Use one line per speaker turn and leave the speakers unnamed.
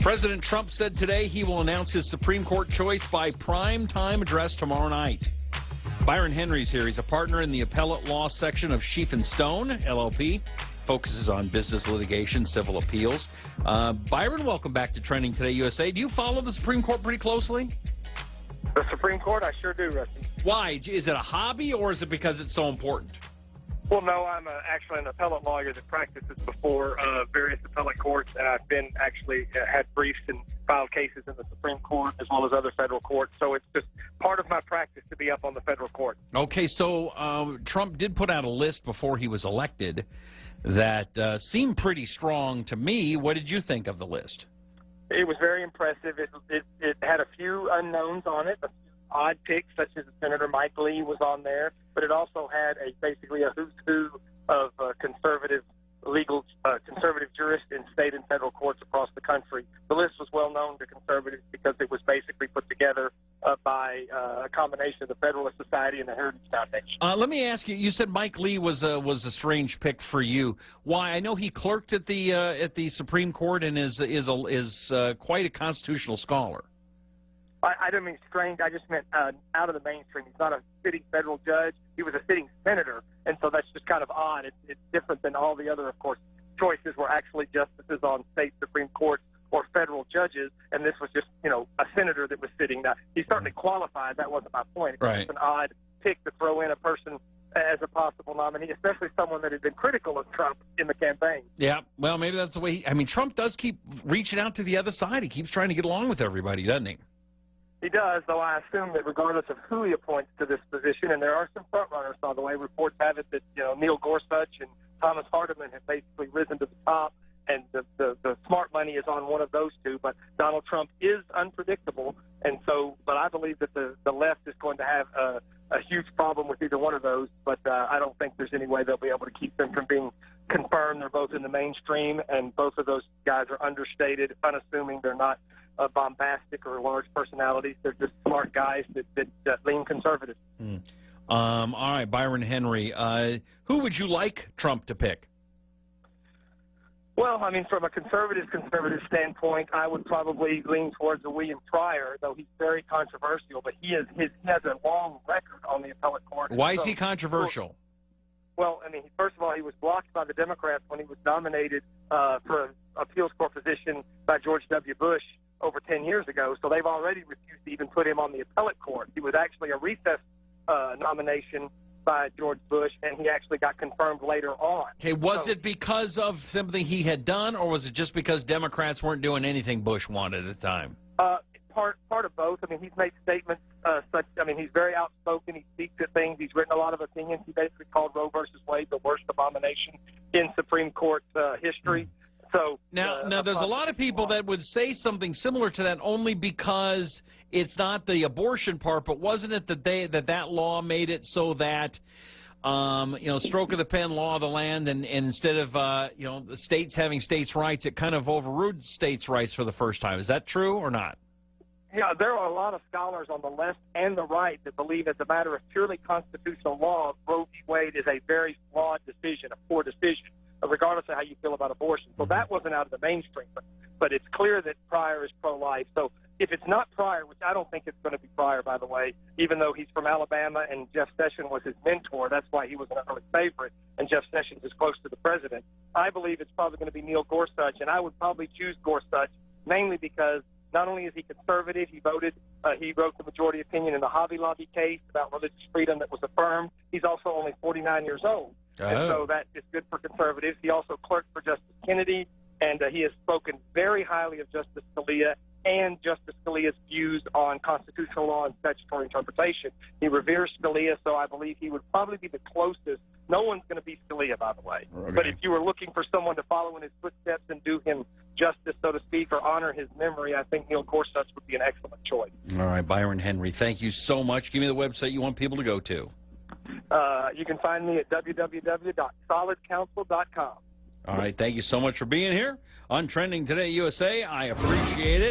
President Trump said today he will announce his Supreme Court choice by prime time address tomorrow night. Byron Henry's here. He's a partner in the appellate law section of Scheef and Stone, L.L.P. Focuses on business litigation, civil appeals. Byron, welcome back to Trending Today USA. Do you follow the Supreme Court pretty closely?
The Supreme Court? I sure do, Rusty.
Why? Is it a hobby or is it because it's so important?
Well, no, I'm actually an appellate lawyer that practices before various appellate courts, and I've been actually had briefs and filed cases in the Supreme Court as well as other federal courts. So it's just part of my practice to be up on the federal court. Okay,
so Trump did put out a list before he was elected that seemed pretty strong to me. What did you think of the list?
It was very impressive. It had a few unknowns on it, a few odd picks, such as Senator Mike Lee was on there, but it also had basically a who's who of conservative jurists in state and federal courts across the country. The list was well known to conservatives because it was basically put together by a combination of the Federalist Society and the Heritage Foundation.
Let me ask you. You said Mike Lee was a strange pick for you. Why? I know he clerked at the Supreme Court and is quite a constitutional scholar.
I don't mean strange. I just meant out of the mainstream. He's not a sitting federal judge. He was a sitting senator, and so that's just kind of odd. It's different than all the other, of course, choices were actually justices on state Supreme Courts or federal judges, and this was just, a senator that was sitting. Now, he certainly qualified. That wasn't my point.
Right.
It's an odd pick to throw in a person as a possible nominee, especially someone that had been critical of Trump in the campaign.
Yeah, well, maybe that's the way. Trump does keep reaching out to the other side. He keeps trying to get along with everybody, doesn't he?
He does, though I assume that regardless of who he appoints to this position, and there are some front runners, by the way, reports have it that Neil Gorsuch and Thomas Hardiman have basically risen to the top, and the smart money is on one of those two. But Donald Trump is unpredictable, and so, but I believe that the left is going to have a huge problem with either one of those. But I don't think there's any way they'll be able to keep them from being confirmed. They're both in the mainstream, and both of those guys are understated, unassuming. They're not bombastic or large personalities. They're just smart guys that lean conservative.
All right, Byron Henry. Who would you like Trump to pick?
Well, from a conservative standpoint, I would probably lean towards a William Pryor, though he's very controversial. But he has a long record on the appellate court.
Why is he controversial?
Well, first of all, he was blocked by the Democrats when he was nominated for an appeals court position by George W. Bush over 10 years ago, so they've already refused to even put him on the appellate court. He was actually a recess nomination by George Bush, and he actually got confirmed later on.
Okay, was it because of something he had done, or was it just because Democrats weren't doing anything Bush wanted at the time?
Part of both. He's made statements he's very outspoken. He speaks at things. He's written a lot of opinions. He basically called Roe versus Wade the worst abomination in Supreme Court history. So
now there's a lot of people that would say something similar to that only because it's not the abortion part, but wasn't it that law made it so that stroke of the pen, law of the land, and instead of the states having states' rights, it kind of overruled states' rights for the first time. Is that true or not?
Yeah, there are a lot of scholars on the left and the right that believe, as a matter of purely constitutional law, Roe v. Wade is a very flawed decision, a poor decision, regardless of how you feel about abortion. So that wasn't out of the mainstream, but it's clear that Pryor is pro-life. So if it's not Pryor, which I don't think it's going to be Pryor, by the way, even though he's from Alabama and Jeff Sessions was his mentor, that's why he was an early favorite, and Jeff Sessions is close to the president. I believe it's probably going to be Neil Gorsuch, and I would probably choose Gorsuch mainly because not only is he conservative, he wrote the majority opinion in the Hobby Lobby case about religious freedom that was affirmed. He's also only 49 years old. And so that is good for conservatives. He also clerked for Justice Kennedy, and he has spoken very highly of Justice Scalia and Justice Scalia's views on constitutional law and statutory interpretation. He reveres Scalia, so I believe he would probably be the closest. No one's going to be Scalia, by the way. Okay. But if you were looking for someone to follow in his footsteps and do him justice, so to speak, or honor his memory, I think Neil Gorsuch would be an excellent choice.
All right, Byron Henry, thank you so much. Give me the website you want people to go to.
You can find me at www.solidcounsel.com.
All right, thank you so much for being here on Trending Today USA. I appreciate it.